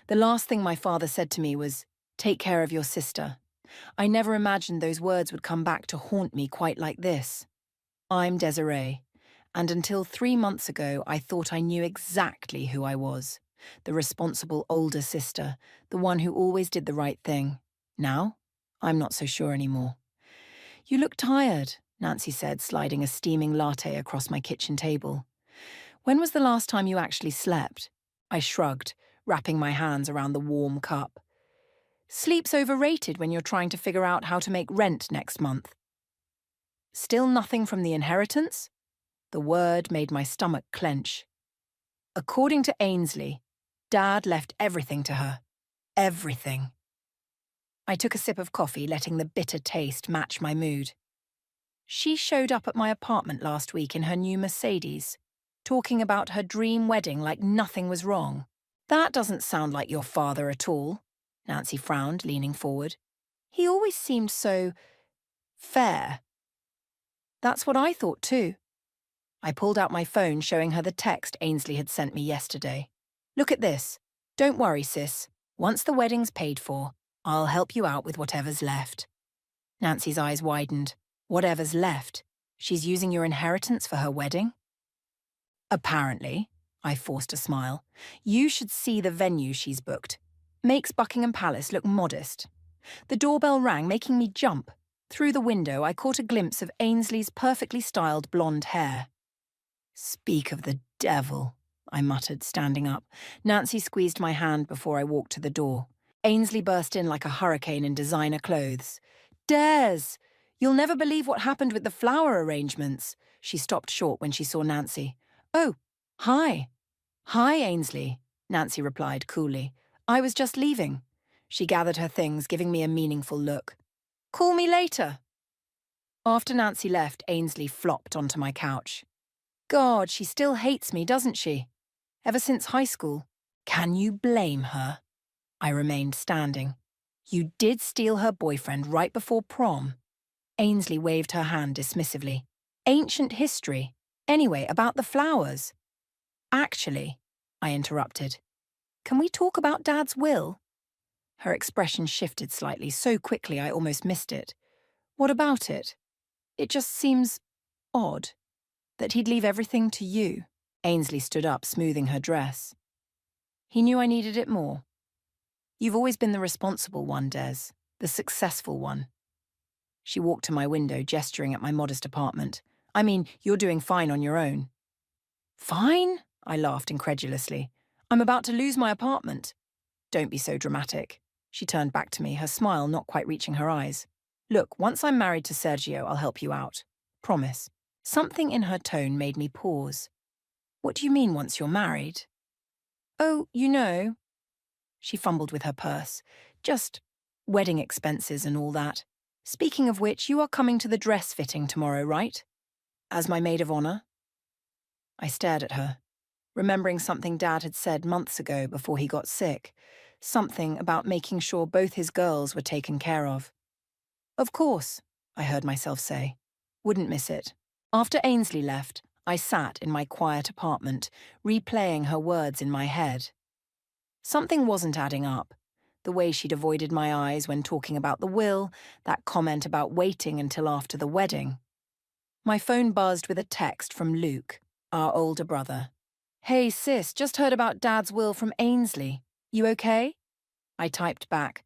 The last thing my father said to me was, "Take care of your sister." I never imagined those words would come back to haunt me quite like this. I'm Desiree, and until 3 months ago, I thought I knew exactly who I was. The responsible older sister, the one who always did the right thing. Now, I'm not so sure anymore. "You look tired," Nancy said, sliding a steaming latte across my kitchen table. "When was the last time you actually slept?" I shrugged, wrapping my hands around the warm cup. "Sleep's overrated when you're trying to figure out how to make rent next month." "Still nothing from the inheritance?" The word made my stomach clench. "According to Ainsley, Dad left everything to her. Everything." I took a sip of coffee, letting the bitter taste match my mood. "She showed up at my apartment last week in her new Mercedes, talking about her dream wedding like nothing was wrong." "That doesn't sound like your father at all," Nancy frowned, leaning forward. "He always seemed so fair." "That's what I thought too." I pulled out my phone, showing her the text Ainsley had sent me yesterday. "Look at this. Don't worry, sis. Once the wedding's paid for, I'll help you out with whatever's left." Nancy's eyes widened. "Whatever's left? She's using your inheritance for her wedding?" "Apparently." I forced a smile. "You should see the venue she's booked. Makes Buckingham Palace look modest." The doorbell rang, making me jump. Through the window, I caught a glimpse of Ainsley's perfectly styled blonde hair. "Speak of the devil," I muttered, standing up. Nancy squeezed my hand before I walked to the door. Ainsley burst in like a hurricane in designer clothes. "Des! You'll never believe what happened with the flower arrangements." She stopped short when she saw Nancy. "Oh, hi." "Hi, Ainsley," Nancy replied coolly. "I was just leaving." She gathered her things, giving me a meaningful look. "Call me later." After Nancy left, Ainsley flopped onto my couch. God, she still hates me, doesn't she? Ever since high school. Can you blame her? I remained standing. "You did steal her boyfriend right before prom." Ainsley waved her hand dismissively. "Ancient history. Anyway, about the flowers." "Actually," I interrupted, "can we talk about Dad's will?" Her expression shifted slightly, so quickly I almost missed it. "What about it?" "It just seems odd that he'd leave everything to you." Ainsley stood up, smoothing her dress. "He knew I needed it more. You've always been the responsible one, Des, the successful one." She walked to my window, gesturing at my modest apartment. "I mean, you're doing fine on your own." "Fine?" I laughed incredulously. "I'm about to lose my apartment." "Don't be so dramatic." She turned back to me, her smile not quite reaching her eyes. "Look, once I'm married to Sergio, I'll help you out. Promise." Something in her tone made me pause. "What do you mean, once you're married?" "Oh, you know." She fumbled with her purse. "Just wedding expenses and all that. Speaking of which, you are coming to the dress fitting tomorrow, right? As my maid of honor?" I stared at her, remembering something Dad had said months ago before he got sick. Something about making sure both his girls were taken care of. "Of course," I heard myself say. "Wouldn't miss it." After Ainsley left, I sat in my quiet apartment, replaying her words in my head. Something wasn't adding up. The way she'd avoided my eyes when talking about the will, that comment about waiting until after the wedding. My phone buzzed with a text from Luke, our older brother. "Hey sis, just heard about Dad's will from Ainsley. You okay?" I typed back,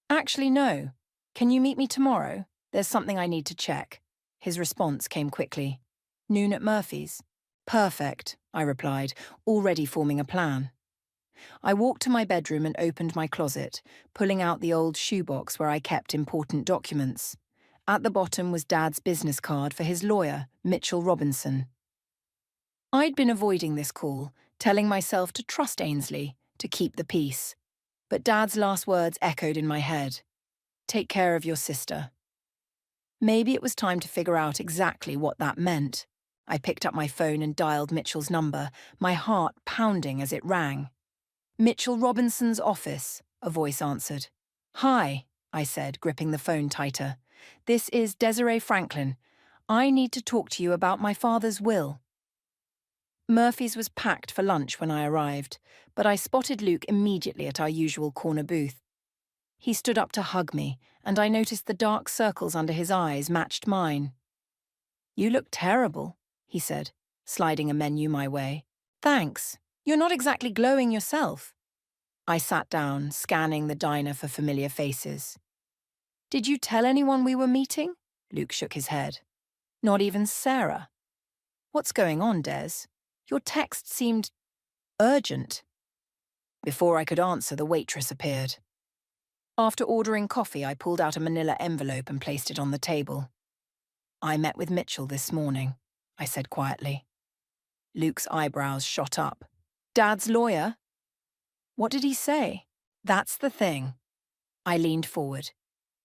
"Actually no. Can you meet me tomorrow? There's something I need to check." His response came quickly. "Noon at Murphy's." "Perfect," I replied, already forming a plan. I walked to my bedroom and opened my closet, pulling out the old shoebox where I kept important documents. At the bottom was Dad's business card for his lawyer, Mitchell Robinson. I'd been avoiding this call, telling myself to trust Ainsley, to keep the peace. But Dad's last words echoed in my head. "Take care of your sister." Maybe it was time to figure out exactly what that meant. I picked up my phone and dialed Mitchell's number, my heart pounding as it rang. "Mitchell Robinson's office," a voice answered. "Hi," I said, gripping the phone tighter. "This is Desiree Franklin. I need to talk to you about my father's will." Murphy's was packed for lunch when I arrived, but I spotted Luke immediately at our usual corner booth. He stood up to hug me, and I noticed the dark circles under his eyes matched mine. "You look terrible," he said, sliding a menu my way. "Thanks. You're not exactly glowing yourself." I sat down, scanning the diner for familiar faces. "Did you tell anyone we were meeting?" Luke shook his head. "Not even Sarah." "What's going on, Des? Your text seemed urgent." Before I could answer, the waitress appeared. After ordering coffee, I pulled out a manila envelope and placed it on the table. "I met with Mitchell this morning," I said quietly. Luke's eyebrows shot up. "Dad's lawyer? What did he say?" "That's the thing." I leaned forward.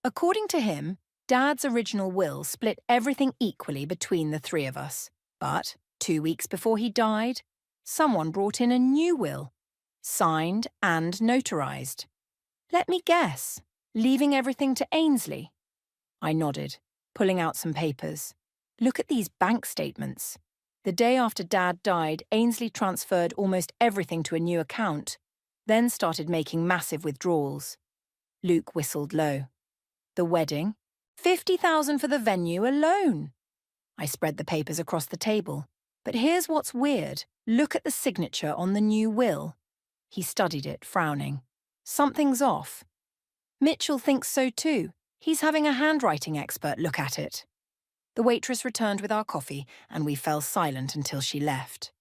According to him, Dad's original will split everything equally between the three of us. But 2 weeks before he died, someone brought in a new will, signed and notarized. Let me guess, leaving everything to Ainsley? I nodded, pulling out some papers. Look at these bank statements. The day after Dad died, Ainsley transferred almost everything to a new account, then started making massive withdrawals. Luke whistled low. The wedding? 50,000 for the venue alone. I spread the papers across the table. But here's what's weird. Look at the signature on the new will. He studied it, frowning. Something's off. Mitchell thinks so too. He's having a handwriting expert look at it. The waitress returned with our coffee, and we fell silent until she left.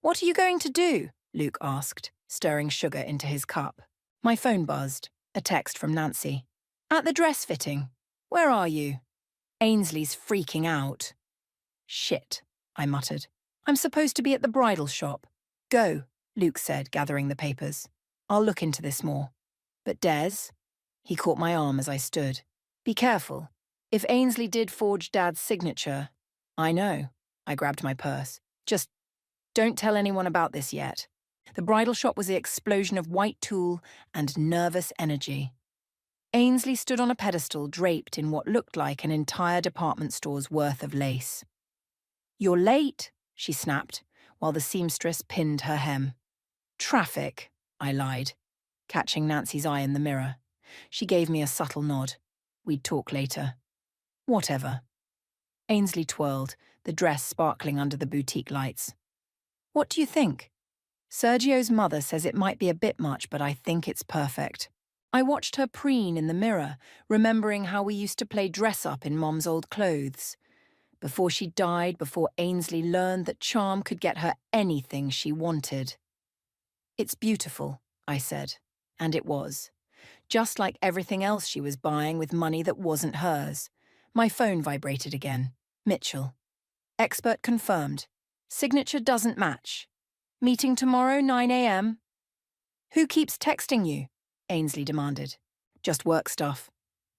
"What are you going to do?" Luke asked, stirring sugar into his cup. My phone buzzed. A text from Nancy. "At the dress fitting. Where are you?" "Ainsley's freaking out." "Shit," I muttered. "I'm supposed to be at the bridal shop." "Go," Luke said, gathering the papers. "I'll look into this more." "But Des?" He caught my arm as I stood. "Be careful. If Ainsley did forge Dad's signature..." "I know." I grabbed my purse. "Just don't tell anyone about this yet." The bridal shop was the explosion of white tulle and nervous energy. Ainsley stood on a pedestal draped in what looked like an entire department store's worth of lace. "You're late," she snapped, while the seamstress pinned her hem. "Traffic," I lied, catching Nancy's eye in the mirror. She gave me a subtle nod. We'd talk later. "Whatever." Ainsley twirled, the dress sparkling under the boutique lights. "What do you think?" "Sergio's mother says it might be a bit much, but I think it's perfect." I watched her preen in the mirror, remembering how we used to play dress-up in Mom's old clothes. Before she died, before Ainsley learned that charm could get her anything she wanted. "It's beautiful," I said, and it was. Just like everything else she was buying with money that wasn't hers. My phone vibrated again. Mitchell. "Expert confirmed. Signature doesn't match. Meeting tomorrow, 9 a.m. "Who keeps texting you?" Ainsley demanded. "Just work stuff."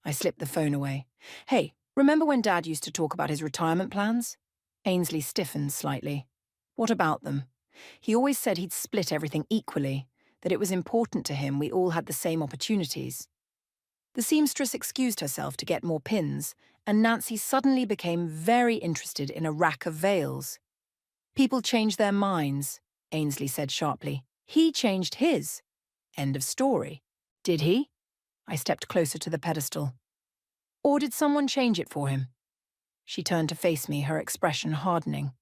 I slipped the phone away. "Hey, remember when Dad used to talk about his retirement plans?" Ainsley stiffened slightly. "What about them?" "He always said he'd split everything equally, that it was important to him we all had the same opportunities." The seamstress excused herself to get more pins, and Nancy suddenly became very interested in a rack of veils. "People change their minds," Ainsley said sharply. "He changed his. End of story." "Did he?" I stepped closer to the pedestal. "Or did someone change it for him?" She turned to face me, her expression hardening.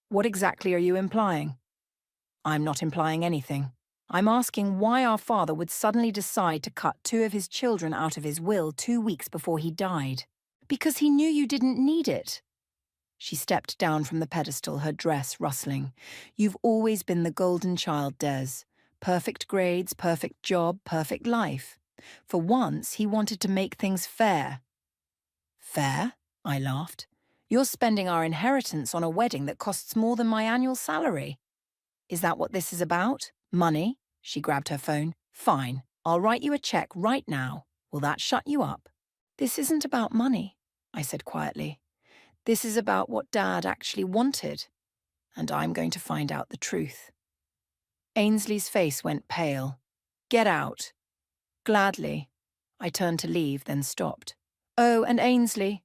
"What exactly are you implying?" "I'm not implying anything. I'm asking why our father would suddenly decide to cut 2 of his children out of his will 2 weeks before he died. Because he knew you didn't need it." She stepped down from the pedestal, her dress rustling. "You've always been the golden child, Des. Perfect grades, perfect job, perfect life. For once, he wanted to make things fair." "Fair?" I laughed. "You're spending our inheritance on a wedding that costs more than my annual salary." "Is that what this is about? Money?" She grabbed her phone. "Fine. I'll write you a check right now. Will that shut you up?" "This isn't about money," I said quietly. "This is about what Dad actually wanted. And I'm going to find out the truth." Ainsley's face went pale. "Get out." "Gladly." I turned to leave, then stopped. "Oh, and Ainsley,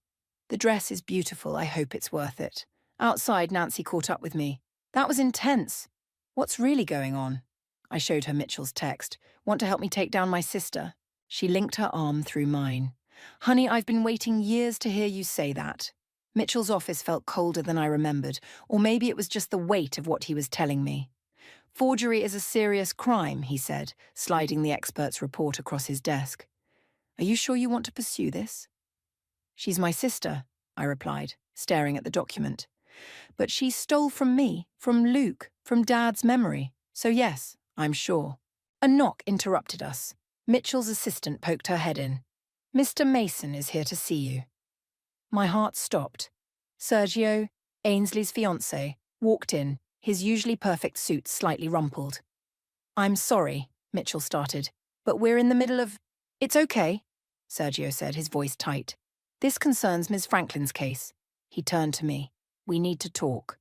the dress is beautiful. I hope it's worth it." Outside, Nancy caught up with me. That was intense. What's really going on? I showed her Mitchell's text. Want to help me take down my sister? She linked her arm through mine. Honey, I've been waiting years to hear you say that. Mitchell's office felt colder than I remembered, or maybe it was just the weight of what he was telling me. Forgery is a serious crime, he said, sliding the expert's report across his desk. Are you sure you want to pursue this? She's my sister, I replied, staring at the document. But she stole from me, from Luke, from Dad's memory. So yes, I'm sure. A knock interrupted us. Mitchell's assistant poked her head in. Mr. Mason is here to see you. My heart stopped. Sergio, Ainsley's fiancé, walked in, his usually perfect suit slightly rumpled. I'm sorry, Mitchell started, but we're in the middle of... It's okay, Sergio said, his voice tight. This concerns Ms. Franklin's case. He turned to me. We need to talk.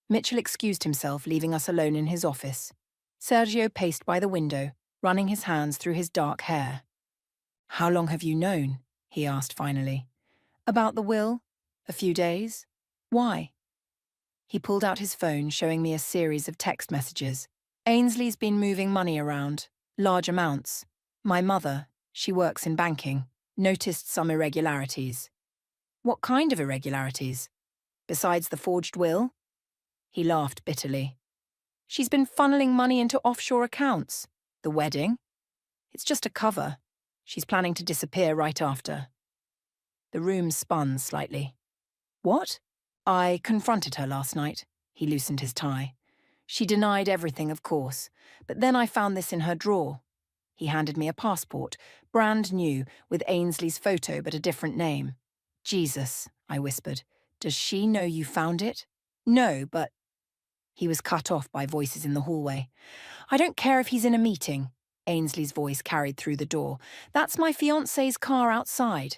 Mitchell excused himself, leaving us alone in his office. Sergio paced by the window, running his hands through his dark hair. How long have you known? He asked finally. About the will? A few days. Why? He pulled out his phone, showing me a series of text messages. Ainsley's been moving money around, large amounts. My mother, she works in banking, noticed some irregularities. What kind of irregularities? Besides the forged will? He laughed bitterly. She's been funneling money into offshore accounts. The wedding? It's just a cover. She's planning to disappear right after. The room spun slightly. What? I confronted her last night. He loosened his tie. She denied everything, of course, but then I found this in her drawer. He handed me a passport, brand new, with Ainsley's photo but a different name. Jesus, I whispered. Does she know you found it? No, but... He was cut off by voices in the hallway. I don't care if he's in a meeting. Ainsley's voice carried through the door. That's my fiancé's car outside.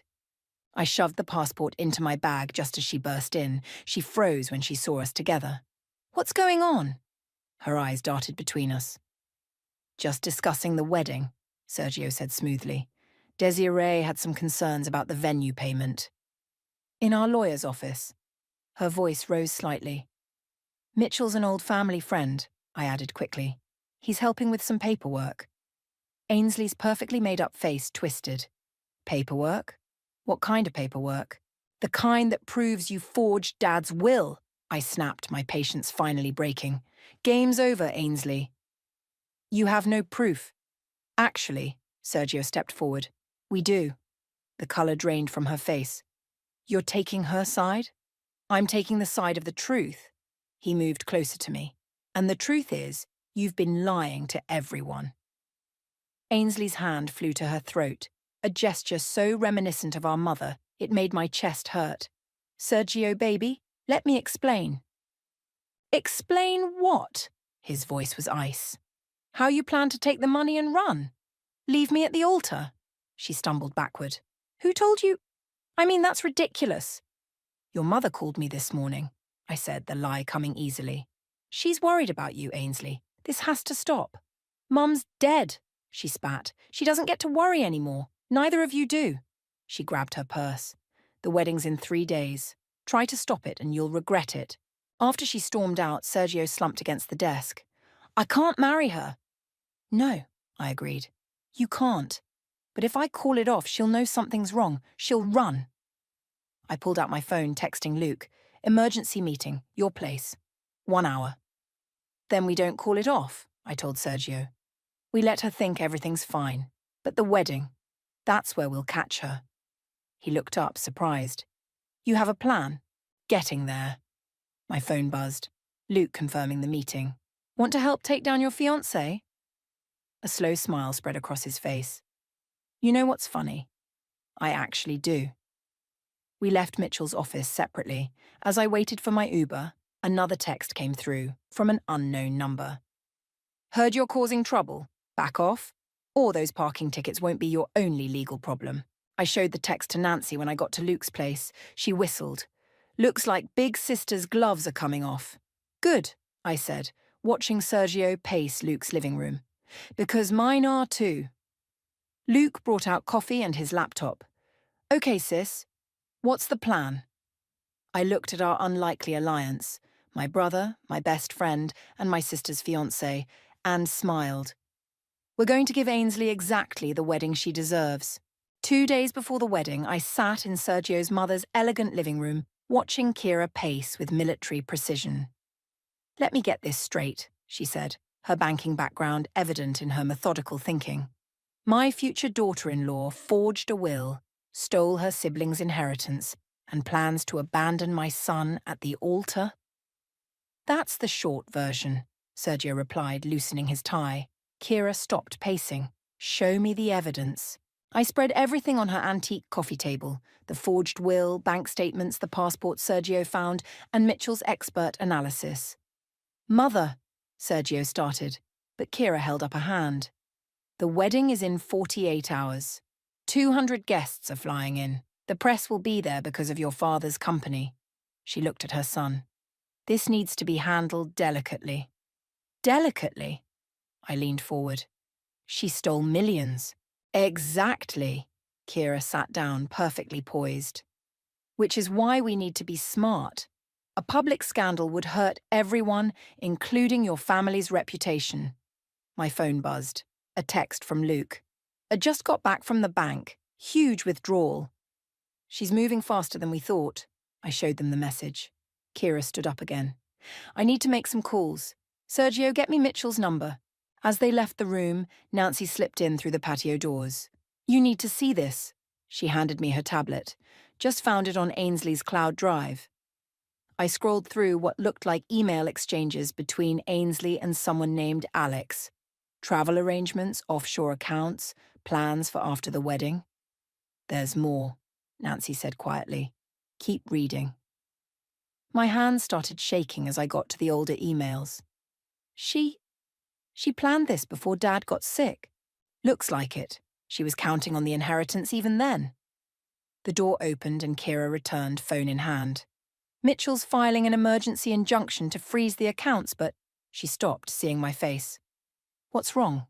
I shoved the passport into my bag just as she burst in. She froze when she saw us together. What's going on? Her eyes darted between us. Just discussing the wedding, Sergio said smoothly. Desiree had some concerns about the venue payment. In our lawyer's office. Her voice rose slightly. Mitchell's an old family friend, I added quickly. He's helping with some paperwork. Ainsley's perfectly made-up face twisted. Paperwork? What kind of paperwork? The kind that proves you forged Dad's will, I snapped, my patience finally breaking. Game's over, Ainsley. You have no proof. Actually, Sergio stepped forward. We do. The colour drained from her face. You're taking her side? I'm taking the side of the truth. He moved closer to me. And the truth is, you've been lying to everyone. Ainsley's hand flew to her throat, a gesture so reminiscent of our mother, it made my chest hurt. Sergio, baby, let me explain. Explain what? His voice was ice. How you plan to take the money and run? Leave me at the altar? She stumbled backward. Who told you? I mean, that's ridiculous. Your mother called me this morning, I said, the lie coming easily. She's worried about you, Ainsley. This has to stop. Mum's dead, she spat. She doesn't get to worry anymore. Neither of you do. She grabbed her purse. The wedding's in 3 days. Try to stop it and you'll regret it. After she stormed out, Sergio slumped against the desk. I can't marry her. No, I agreed. You can't. But if I call it off, she'll know something's wrong. She'll run. I pulled out my phone, texting Luke. Emergency meeting, your place. 1 hour. Then we don't call it off, I told Sergio. We let her think everything's fine. But the wedding, that's where we'll catch her. He looked up, surprised. You have a plan? Getting there. My phone buzzed. Luke confirming the meeting. Want to help take down your fiancé? A slow smile spread across his face. You know what's funny? I actually do. We left Mitchell's office separately. As I waited for my Uber, another text came through from an unknown number. Heard you're causing trouble. Back off. Or those parking tickets won't be your only legal problem. I showed the text to Nancy when I got to Luke's place. She whistled. Looks like big sister's gloves are coming off. Good, I said, watching Sergio pace Luke's living room. Because mine are too. Luke brought out coffee and his laptop. Okay, sis. What's the plan? I looked at our unlikely alliance. my brother, my best friend, and my sister's fiancé, and smiled. We're going to give Ainsley exactly the wedding she deserves. 2 days before the wedding, I sat in Sergio's mother's elegant living room, watching Kira pace with military precision. "Let me get this straight," she said, her banking background evident in her methodical thinking. "My future daughter-in-law forged a will, stole her siblings' inheritance, and plans to abandon my son at the altar?" "That's the short version," Sergio replied, loosening his tie. Kira stopped pacing. "Show me the evidence." I spread everything on her antique coffee table, the forged will, bank statements, the passport Sergio found, and Mitchell's expert analysis. "Mother," Sergio started, but Kira held up a hand. "The wedding is in 48 hours. 200 guests are flying in. The press will be there because of your father's company." She looked at her son. "This needs to be handled delicately." "Delicately?" I leaned forward. "She stole millions." "Exactly." Kira sat down, perfectly poised. "Which is why we need to be smart. A public scandal would hurt everyone, including your family's reputation." My phone buzzed. A text from Luke. "I just got back from the bank. Huge withdrawal." "She's moving faster than we thought." I showed them the message. Kira stood up again. "I need to make some calls. Sergio, get me Mitchell's number." As they left the room, Nancy slipped in through the patio doors. "You need to see this." She handed me her tablet. "Just found it on Ainsley's cloud drive." I scrolled through what looked like email exchanges between Ainsley and someone named Alex. Travel arrangements, offshore accounts, plans for after the wedding. "There's more," Nancy said quietly. "Keep reading." My hands started shaking as I got to the older emails. She planned this before Dad got sick. Looks like it. She was counting on the inheritance even then. The door opened and Kira returned, phone in hand. "Mitchell's filing an emergency injunction to freeze the accounts, but..." She stopped, seeing my face. "What's wrong?"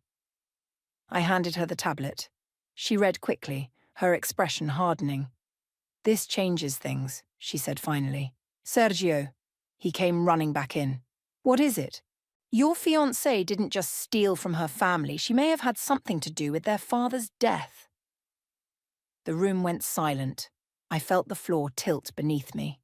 I handed her the tablet. She read quickly, her expression hardening. "This changes things," she said finally. "Sergio." He came running back in. "What is it?" "Your fiancée didn't just steal from her family. She may have had something to do with their father's death." The room went silent. I felt the floor tilt beneath me.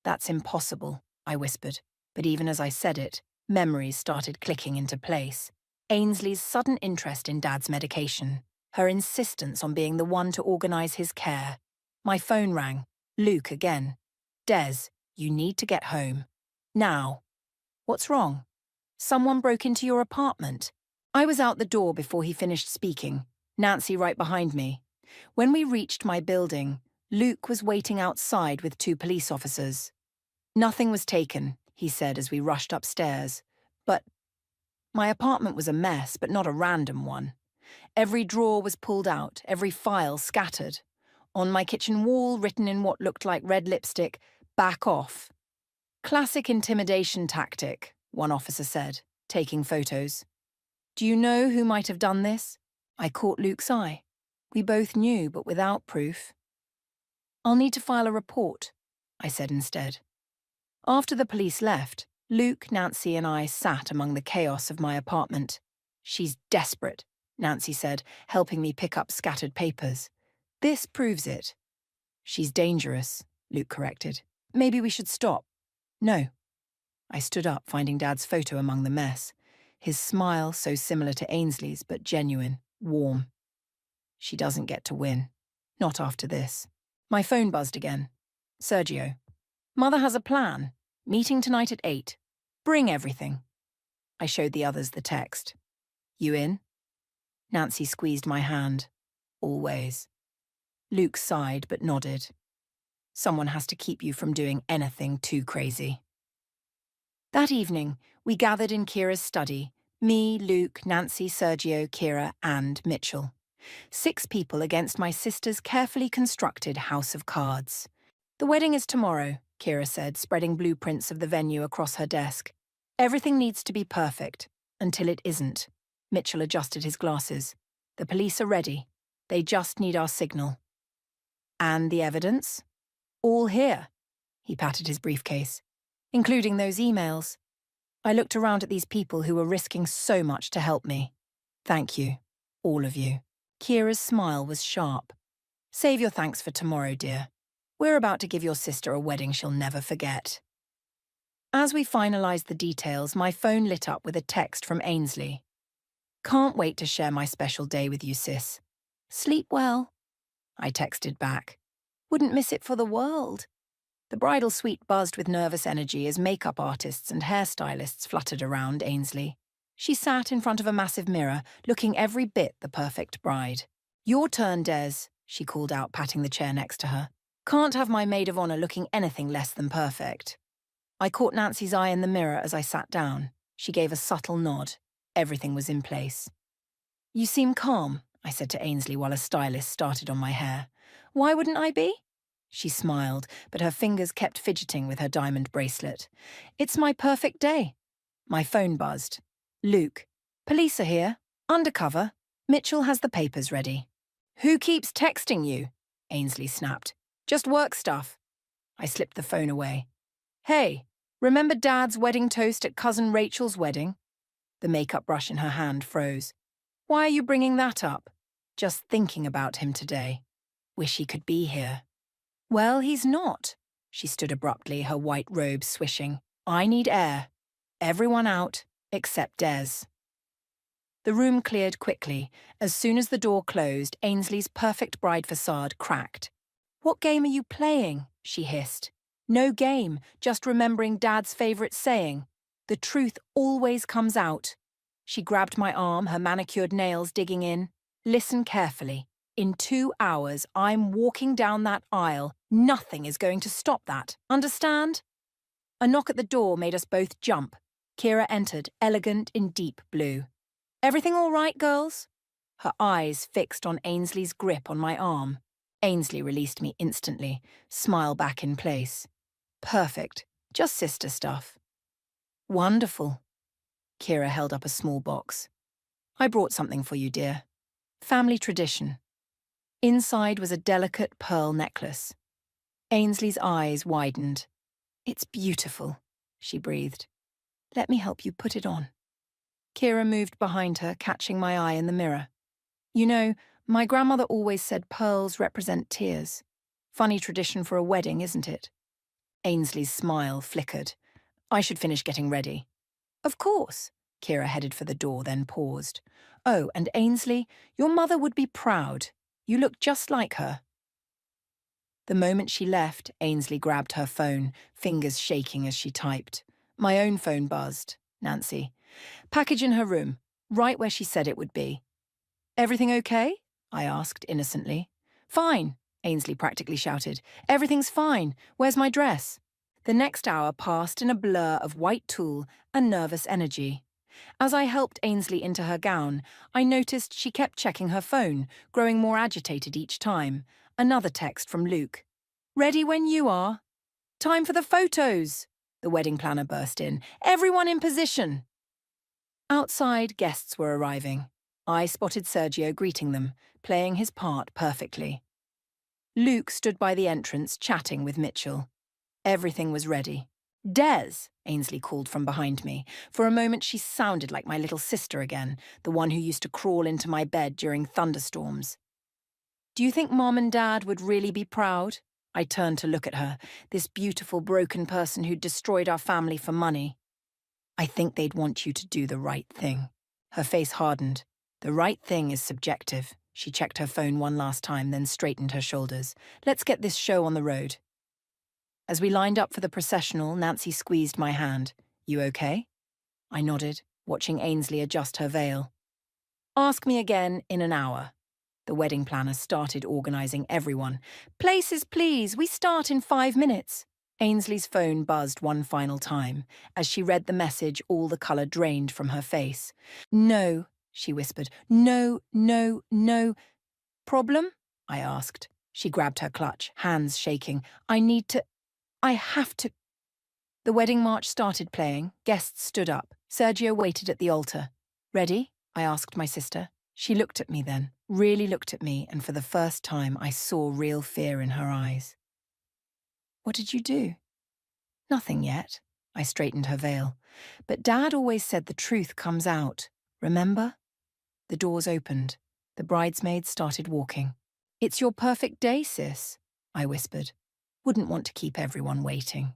"That's impossible," I whispered, but even as I said it, memories started clicking into place. Ainsley's sudden interest in Dad's medication, her insistence on being the one to organise his care. My phone rang. Luke again. "Des, you need to get home. Now." "What's wrong?" "Someone broke into your apartment." I was out the door before he finished speaking, Nancy right behind me. When we reached my building, Luke was waiting outside with 2 police officers. "Nothing was taken," he said as we rushed upstairs. "But..." My apartment was a mess, but not a random one. Every drawer was pulled out, every file scattered. On my kitchen wall, written in what looked like red lipstick, "Back off." "Classic intimidation tactic," one officer said, taking photos. "Do you know who might have done this?" I caught Luke's eye. We both knew, but without proof. "I'll need to file a report," I said instead. After the police left, Luke, Nancy, and I sat among the chaos of my apartment. "She's desperate," Nancy said, helping me pick up scattered papers. "This proves it." "She's dangerous," Luke corrected. "Maybe we should stop." "No." I stood up, finding Dad's photo among the mess. His smile so similar to Ainsley's, but genuine, warm. "She doesn't get to win. Not after this." My phone buzzed again. "Sergio. Mother has a plan. Meeting tonight at 8. Bring everything." I showed the others the text. "You in?" Nancy squeezed my hand. "Always." Luke sighed but nodded. "Someone has to keep you from doing anything too crazy." That evening, we gathered in Kira's study. Me, Luke, Nancy, Sergio, Kira, and Mitchell. 6 people against my sister's carefully constructed house of cards. "The wedding is tomorrow," Kira said, spreading blueprints of the venue across her desk. "Everything needs to be perfect, until it isn't." Mitchell adjusted his glasses. "The police are ready. They just need our signal." "And the evidence?" "All here." He patted his briefcase. including those emails. I looked around at these people who were risking so much to help me. Thank you, all of you. Kira's smile was sharp. Save your thanks for tomorrow, dear. We're about to give your sister a wedding she'll never forget. As we finalized the details, my phone lit up with a text from Ainsley. Can't wait to share my special day with you, sis. Sleep well. I texted back. Wouldn't miss it for the world. The bridal suite buzzed with nervous energy as makeup artists and hairstylists fluttered around Ainsley. She sat in front of a massive mirror, looking every bit the perfect bride. Your turn, Des, she called out, patting the chair next to her. Can't have my maid of honor looking anything less than perfect. I caught Nancy's eye in the mirror as I sat down. She gave a subtle nod. Everything was in place. You seem calm, I said to Ainsley while a stylist started on my hair. Why wouldn't I be? She smiled, but her fingers kept fidgeting with her diamond bracelet. It's my perfect day. My phone buzzed. Luke. Police are here. Undercover. Mitchell has the papers ready. Who keeps texting you? Ainsley snapped. Just work stuff. I slipped the phone away. Hey, remember Dad's wedding toast at Cousin Rachel's wedding? The makeup brush in her hand froze. Why are you bringing that up? Just thinking about him today. Wish he could be here. Well, he's not. She stood abruptly, her white robe swishing. I need air. Everyone out, except Des. The room cleared quickly. As soon as the door closed, Ainsley's perfect bride facade cracked. What game are you playing? She hissed. No game, just remembering Dad's favorite saying. The truth always comes out. She grabbed my arm, her manicured nails digging in. Listen carefully. In 2 hours, I'm walking down that aisle. Nothing is going to stop that. Understand? A knock at the door made us both jump. Kira entered, elegant in deep blue. Everything all right, girls? Her eyes fixed on Ainsley's grip on my arm. Ainsley released me instantly, smile back in place. Perfect. Just sister stuff. Wonderful. Kira held up a small box. I brought something for you, dear. Family tradition. Inside was a delicate pearl necklace. Ainsley's eyes widened. It's beautiful, she breathed. Let me help you put it on. Kira moved behind her, catching my eye in the mirror. You know, my grandmother always said pearls represent tears. Funny tradition for a wedding, isn't it? Ainsley's smile flickered. I should finish getting ready. Of course. Kira headed for the door, then paused. Oh, and Ainsley, your mother would be proud. You look just like her. The moment she left, Ainsley grabbed her phone, fingers shaking as she typed. My own phone buzzed. Nancy. Package in her room, right where she said it would be. Everything okay? I asked innocently. Fine, Ainsley practically shouted. Everything's fine. Where's my dress? The next hour passed in a blur of white tulle and nervous energy. As I helped Ainsley into her gown, I noticed she kept checking her phone, growing more agitated each time. Another text from Luke. Ready when you are. Time for the photos, the wedding planner burst in. Everyone in position. Outside, guests were arriving. I spotted Sergio greeting them, playing his part perfectly. Luke stood by the entrance, chatting with Mitchell. Everything was ready. Des, Ainsley called from behind me. For a moment she sounded like my little sister again, the one who used to crawl into my bed during thunderstorms. Do you think Mom and Dad would really be proud? I turned to look at her, this beautiful, broken person who'd destroyed our family for money. I think they'd want you to do the right thing. Her face hardened. The right thing is subjective. She checked her phone one last time, then straightened her shoulders. Let's get this show on the road. As we lined up for the processional, Nancy squeezed my hand. You okay? I nodded, watching Ainsley adjust her veil. Ask me again in an hour. The wedding planner started organising everyone. Places, please. We start in 5 minutes. Ainsley's phone buzzed one final time. As she read the message, all the colour drained from her face. No, she whispered. No, no, no. Problem? I asked. She grabbed her clutch, hands shaking. I have to. The wedding march started playing. Guests stood up. Sergio waited at the altar. Ready? I asked my sister. She looked at me then, really looked at me, and for the first time I saw real fear in her eyes. What did you do? Nothing yet, I straightened her veil. But Dad always said the truth comes out. Remember? The doors opened. The bridesmaids started walking. It's your perfect day, sis, I whispered. Wouldn't want to keep everyone waiting.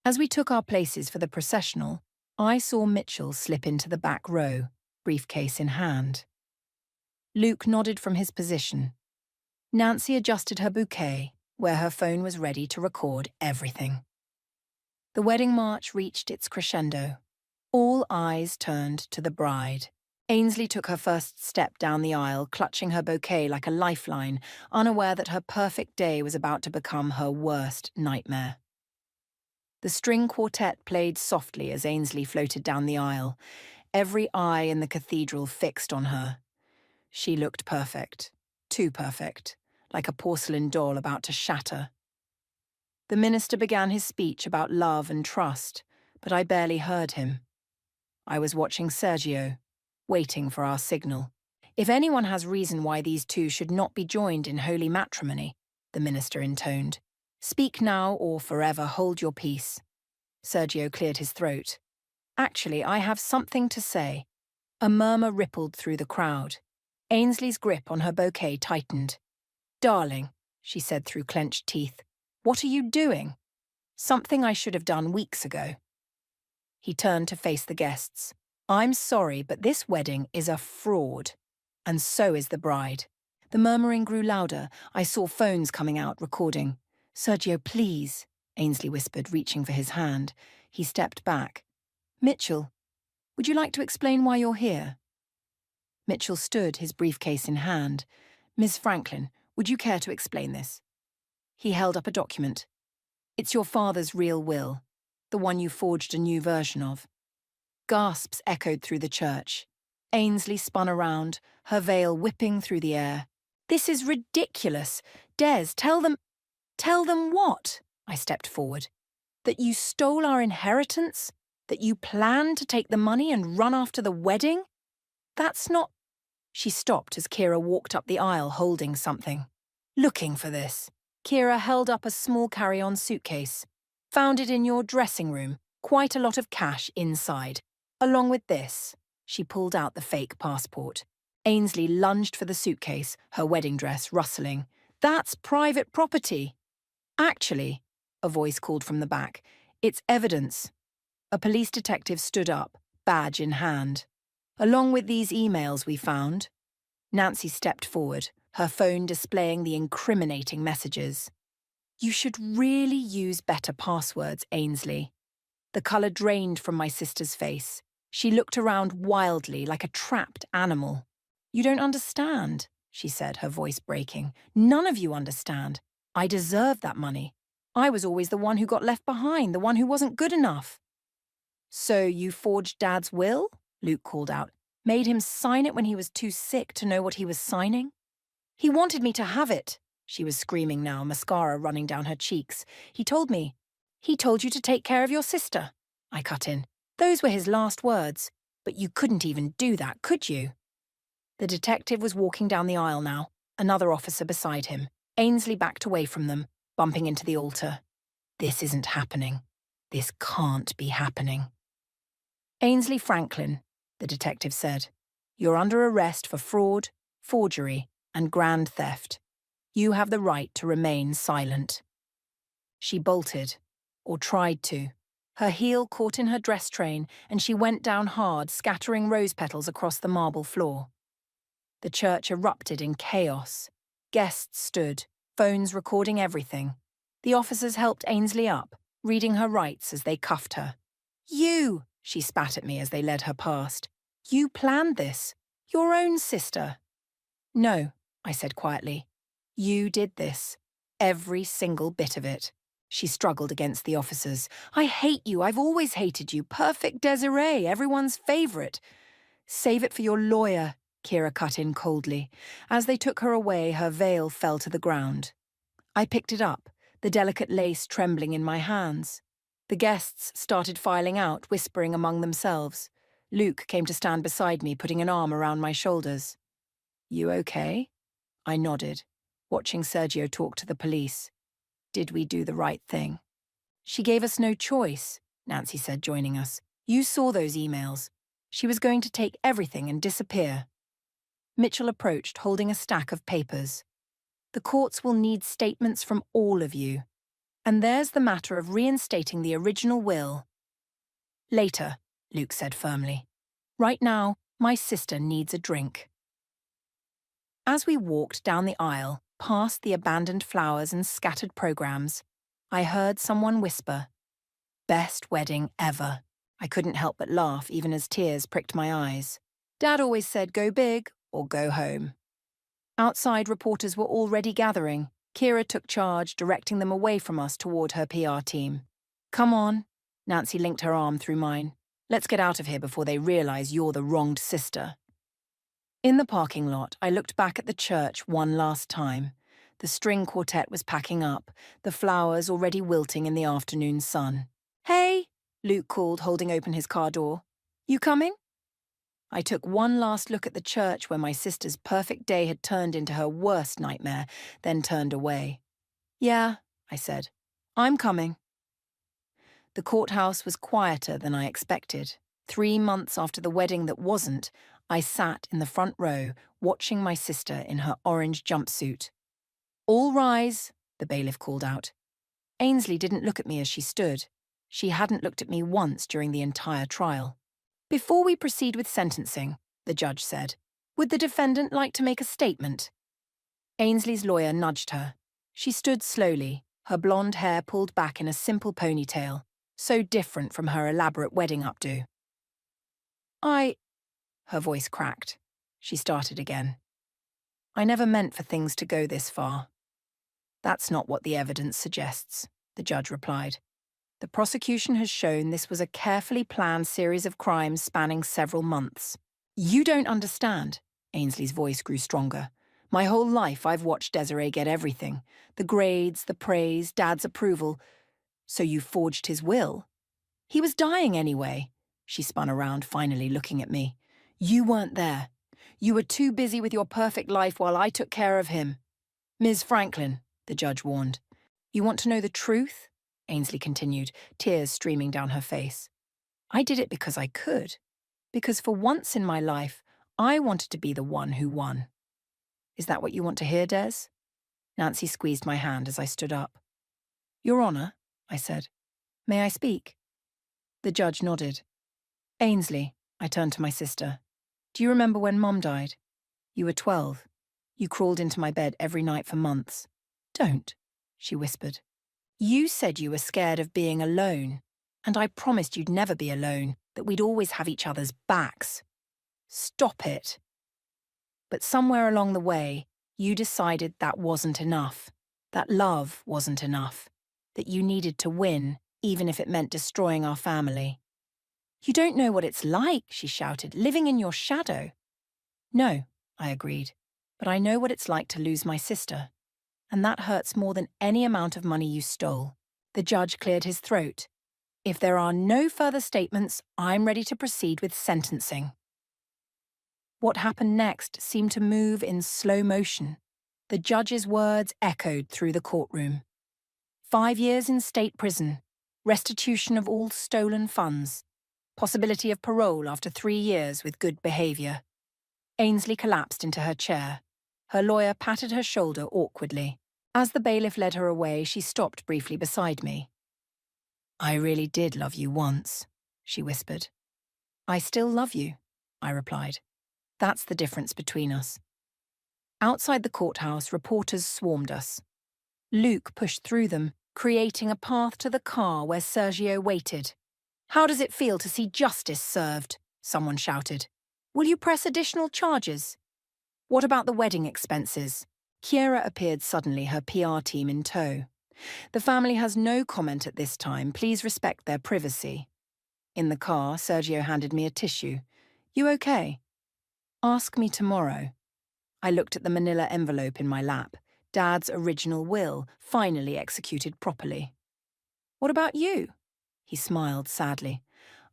As we took our places for the processional, I saw Mitchell slip into the back row, briefcase in hand. Luke nodded from his position. Nancy adjusted her bouquet, where her phone was ready to record everything. The wedding march reached its crescendo. All eyes turned to the bride. Ainsley took her first step down the aisle, clutching her bouquet like a lifeline, unaware that her perfect day was about to become her worst nightmare. The string quartet played softly as Ainsley floated down the aisle, every eye in the cathedral fixed on her. She looked perfect, too perfect, like a porcelain doll about to shatter. The minister began his speech about love and trust, but I barely heard him. I was watching Sergio, waiting for our signal. If anyone has reason why these two should not be joined in holy matrimony, the minister intoned, speak now or forever hold your peace. Sergio cleared his throat. Actually, I have something to say. A murmur rippled through the crowd. Ainsley's grip on her bouquet tightened. Darling, she said through clenched teeth, what are you doing? Something I should have done weeks ago. He turned to face the guests. I'm sorry, but this wedding is a fraud. And so is the bride. The murmuring grew louder. I saw phones coming out, recording. Sergio, please, Ainsley whispered, reaching for his hand. He stepped back. Mitchell, would you like to explain why you're here? Mitchell stood, his briefcase in hand. Miss Franklin, would you care to explain this? He held up a document. It's your father's real will, the one you forged a new version of. Gasps echoed through the church. Ainsley spun around, her veil whipping through the air. This is ridiculous. Des, tell them... Tell them what? I stepped forward. That you stole our inheritance? That you planned to take the money and run after the wedding? That's not... She stopped as Kira walked up the aisle holding something. Looking for this. Kira held up a small carry-on suitcase. Found it in your dressing room. Quite a lot of cash inside. Along with this. She pulled out the fake passport. Ainsley lunged for the suitcase, her wedding dress rustling. That's private property. Actually, a voice called from the back, it's evidence. A police detective stood up, badge in hand. Along with these emails we found. Nancy stepped forward, her phone displaying the incriminating messages. You should really use better passwords, Ainsley. The colour drained from my sister's face. She looked around wildly, like a trapped animal. You don't understand, she said, her voice breaking. None of you understand. I deserve that money. I was always the one who got left behind, the one who wasn't good enough. So you forged Dad's will? Luke called out. Made him sign it when he was too sick to know what he was signing? He wanted me to have it, she was screaming now, mascara running down her cheeks. He told me. He told you to take care of your sister. I cut in. Those were his last words. But you couldn't even do that, could you? The detective was walking down the aisle now, another officer beside him. Ainsley backed away from them, bumping into the altar. This isn't happening. This can't be happening. Ainsley Franklin, the detective said. You're under arrest for fraud, forgery, and grand theft. You have the right to remain silent. She bolted, or tried to. Her heel caught in her dress train, and she went down hard, scattering rose petals across the marble floor. The church erupted in chaos. Guests stood, phones recording everything. The officers helped Ainsley up, reading her rights as they cuffed her. You, she spat at me as they led her past. You planned this. Your own sister. No, I said quietly. You did this. Every single bit of it. She struggled against the officers. I hate you. I've always hated you. Perfect Desiree, everyone's favourite. Save it for your lawyer, Kira cut in coldly. As they took her away, her veil fell to the ground. I picked it up, the delicate lace trembling in my hands. The guests started filing out, whispering among themselves. Luke came to stand beside me, putting an arm around my shoulders. You okay? I nodded, watching Sergio talk to the police. Did we do the right thing? She gave us no choice. Nancy said, joining us. You saw those emails. She was going to take everything and disappear. Mitchell approached, holding a stack of papers. The courts will need statements from all of you. And there's the matter of reinstating the original will. Later, Luke said firmly. Right now, my sister needs a drink. As we walked down the aisle, past the abandoned flowers and scattered programs, I heard someone whisper, "Best wedding ever." I couldn't help but laugh even as tears pricked my eyes. Dad always said go big or go home. Outside, reporters were already gathering. Kira took charge, directing them away from us toward her PR team. Come on. Nancy linked her arm through mine. Let's get out of here before they realize you're the wronged sister. In the parking lot, I looked back at the church one last time. The string quartet was packing up, the flowers already wilting in the afternoon sun. Hey, Luke called, holding open his car door. You coming? I took one last look at the church where my sister's perfect day had turned into her worst nightmare, then turned away. Yeah, I said. I'm coming. The courthouse was quieter than I expected. 3 months after the wedding that wasn't, I sat in the front row, watching my sister in her orange jumpsuit. All rise, the bailiff called out. Ainsley didn't look at me as she stood. She hadn't looked at me once during the entire trial. Before we proceed with sentencing, the judge said, would the defendant like to make a statement? Ainsley's lawyer nudged her. She stood slowly, her blonde hair pulled back in a simple ponytail, so different from her elaborate wedding updo. Her voice cracked. She started again. I never meant for things to go this far. That's not what the evidence suggests, the judge replied. The prosecution has shown this was a carefully planned series of crimes spanning several months. You don't understand. Ainsley's voice grew stronger. My whole life I've watched Desiree get everything. The grades, the praise, Dad's approval. So you forged his will? He was dying anyway. She spun around, finally looking at me. You weren't there. You were too busy with your perfect life while I took care of him. Ms. Franklin, the judge warned. You want to know the truth? Ainsley continued, tears streaming down her face. I did it because I could. Because for once in my life, I wanted to be the one who won. Is that what you want to hear, Des? Nancy squeezed my hand as I stood up. Your Honour, I said. May I speak? The judge nodded. Ainsley, I turned to my sister. Do you remember when Mum died? You were 12. You crawled into my bed every night for months. Don't, she whispered. You said you were scared of being alone, and I promised you'd never be alone, that we'd always have each other's backs. Stop it. But somewhere along the way, you decided that wasn't enough, that love wasn't enough, that you needed to win, even if it meant destroying our family. You don't know what it's like, she shouted, living in your shadow. No, I agreed, but I know what it's like to lose my sister. And that hurts more than any amount of money you stole. The judge cleared his throat. If there are no further statements, I'm ready to proceed with sentencing. What happened next seemed to move in slow motion. The judge's words echoed through the courtroom. 5 years in state prison, restitution of all stolen funds, possibility of parole after 3 years with good behaviour. Ainsley collapsed into her chair. Her lawyer patted her shoulder awkwardly. As the bailiff led her away, she stopped briefly beside me. I really did love you once, she whispered. I still love you, I replied. That's the difference between us. Outside the courthouse, reporters swarmed us. Luke pushed through them, creating a path to the car where Sergio waited. How does it feel to see justice served? Someone shouted. Will you press additional charges? What about the wedding expenses? Kira appeared suddenly, her PR team in tow. The family has no comment at this time. Please respect their privacy. In the car, Sergio handed me a tissue. You okay? Ask me tomorrow. I looked at the manila envelope in my lap. Dad's original will, finally executed properly. What about you? He smiled sadly.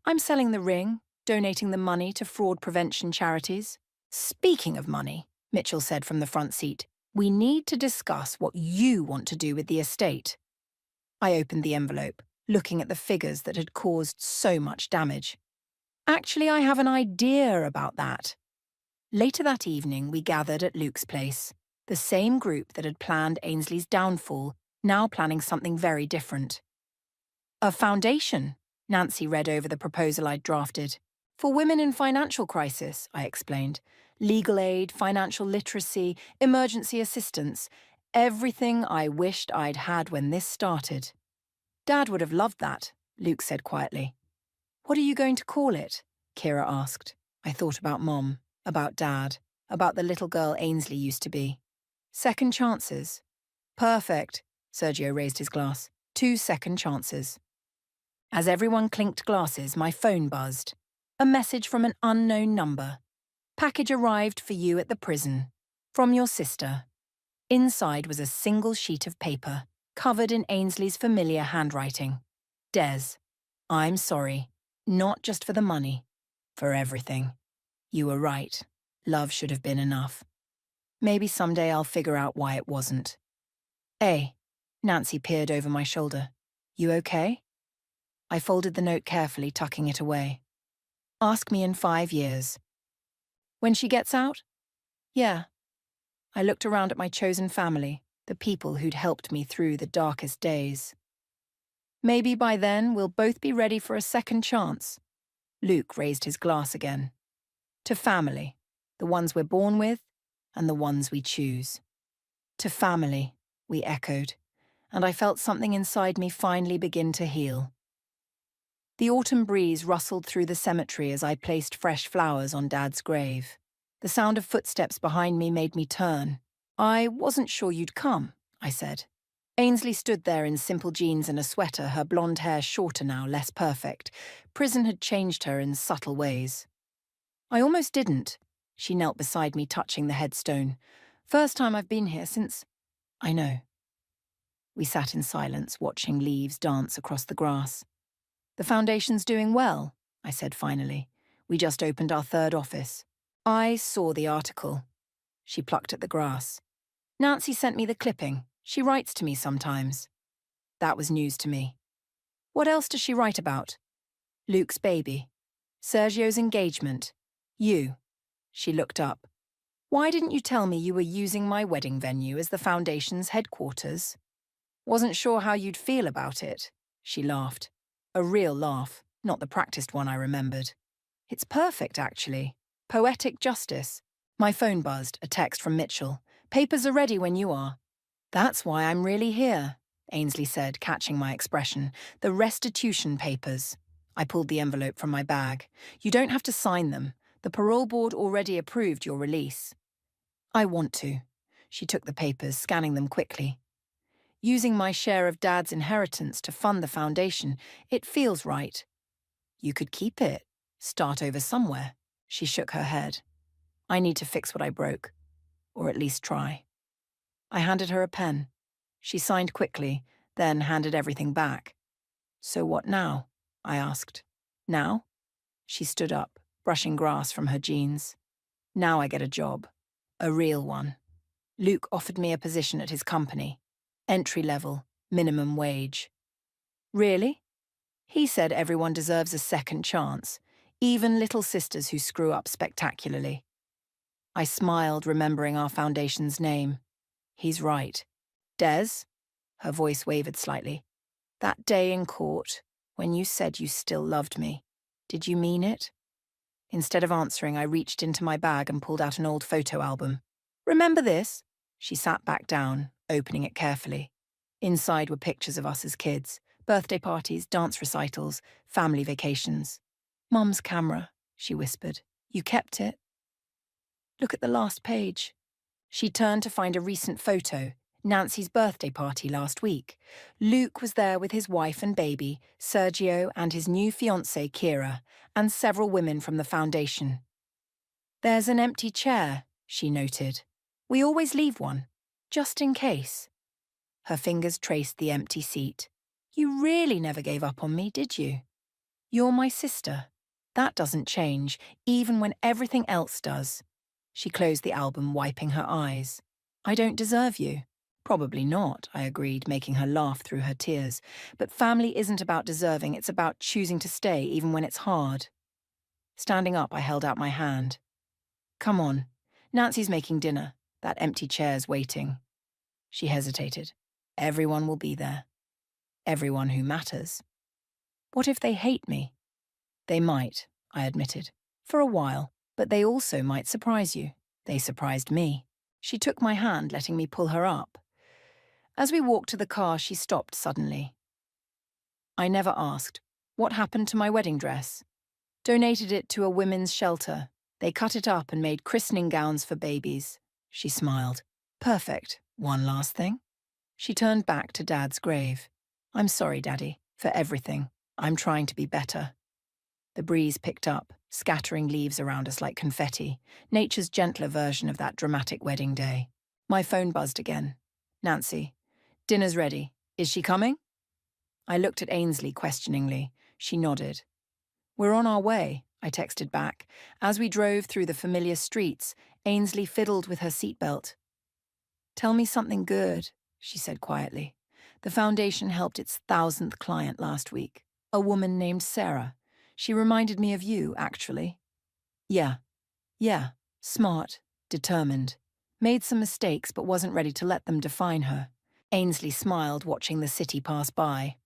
I'm selling the ring, donating the money to fraud prevention charities. Speaking of money, Mitchell said from the front seat, we need to discuss what you want to do with the estate. I opened the envelope. looking at the figures that had caused so much damage. Actually, I have an idea about that. Later that evening, we gathered at Luke's place, the same group that had planned Ainsley's downfall, now planning something very different. A foundation, Nancy read over the proposal I'd drafted. For women in financial crisis, I explained. Legal aid, financial literacy, emergency assistance, everything I wished I'd had when this started. Dad would have loved that, Luke said quietly. What are you going to call it? Kira asked. I thought about Mom, about Dad, about the little girl Ainsley used to be. Second chances. Perfect, Sergio raised his glass. 2 second chances. As everyone clinked glasses, my phone buzzed. A message from an unknown number. Package arrived for you at the prison. From your sister. Inside was a single sheet of paper, covered in Ainsley's familiar handwriting. Des, I'm sorry. Not just for the money. For everything. You were right. Love should have been enough. Maybe someday I'll figure out why it wasn't. Hey, Nancy peered over my shoulder. You okay? I folded the note carefully, tucking it away. Ask me in 5 years. When she gets out? Yeah. I looked around at my chosen family, the people who'd helped me through the darkest days. Maybe by then we'll both be ready for a second chance. Luke raised his glass again. To family, the ones we're born with and the ones we choose. To family, we echoed, and I felt something inside me finally begin to heal. The autumn breeze rustled through the cemetery as I placed fresh flowers on Dad's grave. The sound of footsteps behind me made me turn. I wasn't sure you'd come, I said. Ainsley stood there in simple jeans and a sweater, her blonde hair shorter now, less perfect. Prison had changed her in subtle ways. I almost didn't. She knelt beside me, touching the headstone. First time I've been here since... I know. We sat in silence, watching leaves dance across the grass. The foundation's doing well, I said finally. We just opened our 3rd office. I saw the article. She plucked at the grass. Nancy sent me the clipping. She writes to me sometimes. That was news to me. What else does she write about? Luke's baby. Sergio's engagement. You. She looked up. Why didn't you tell me you were using my wedding venue as the foundation's headquarters? Wasn't sure how you'd feel about it. She laughed. A real laugh, not the practiced one I remembered. It's perfect, actually. Poetic justice. My phone buzzed, a text from Mitchell. Papers are ready when you are. That's why I'm really here, Ainsley said, catching my expression. The restitution papers. I pulled the envelope from my bag. You don't have to sign them. The parole board already approved your release. I want to. She took the papers, scanning them quickly. Using my share of Dad's inheritance to fund the foundation, it feels right. You could keep it. Start over somewhere. She shook her head. I need to fix what I broke. Or at least try. I handed her a pen. She signed quickly, then handed everything back. So what now? I asked. Now? She stood up, brushing grass from her jeans. Now I get a job. A real one. Luke offered me a position at his company. Entry level, minimum wage. Really? He said everyone deserves a second chance, even little sisters who screw up spectacularly. I smiled, remembering our foundation's name. He's right. Des? Her voice wavered slightly. That day in court, when you said you still loved me, did you mean it? Instead of answering, I reached into my bag and pulled out an old photo album. Remember this? She sat back down, opening it carefully. Inside were pictures of us as kids, birthday parties, dance recitals, family vacations. Mum's camera, she whispered. You kept it? Look at the last page. She turned to find a recent photo, Nancy's birthday party last week. Luke was there with his wife and baby, Sergio and his new fiancée, Kira, and several women from the foundation. There's an empty chair, she noted. We always leave one, just in case. Her fingers traced the empty seat. You really never gave up on me, did you? You're my sister. That doesn't change, even when everything else does. She closed the album, wiping her eyes. I don't deserve you. Probably not, I agreed, making her laugh through her tears. But family isn't about deserving, it's about choosing to stay even when it's hard. Standing up, I held out my hand. Come on. Nancy's making dinner. That empty chair's waiting. She hesitated. Everyone will be there. Everyone who matters. What if they hate me? They might, I admitted. For a while. But they also might surprise you. They surprised me. She took my hand, letting me pull her up. As we walked to the car, she stopped suddenly. I never asked, what happened to my wedding dress? Donated it to a women's shelter. They cut it up and made christening gowns for babies. She smiled. Perfect. One last thing. She turned back to Dad's grave. I'm sorry, Daddy, for everything. I'm trying to be better. The breeze picked up, scattering leaves around us like confetti, nature's gentler version of that dramatic wedding day. My phone buzzed again. Nancy. Dinner's ready. Is she coming? I looked at Ainsley questioningly. She nodded. We're on our way, I texted back. As we drove through the familiar streets, Ainsley fiddled with her seatbelt. Tell me something good, she said quietly. The foundation helped its 1,000th client last week. A woman named Sarah. She reminded me of you, actually. Yeah. Smart, determined. Made some mistakes but wasn't ready to let them define her. Ainsley smiled, watching the city pass by.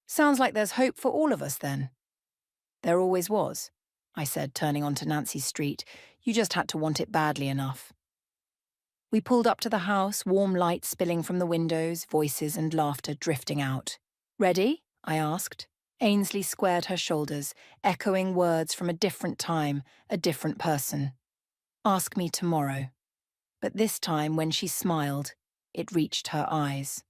Sounds like there's hope for all of us then. There always was, I said, turning onto Nancy Street. You just had to want it badly enough. We pulled up to the house, warm light spilling from the windows, voices and laughter drifting out. Ready? I asked. Ainsley squared her shoulders, echoing words from a different time, a different person. Ask me tomorrow. But this time, when she smiled, it reached her eyes.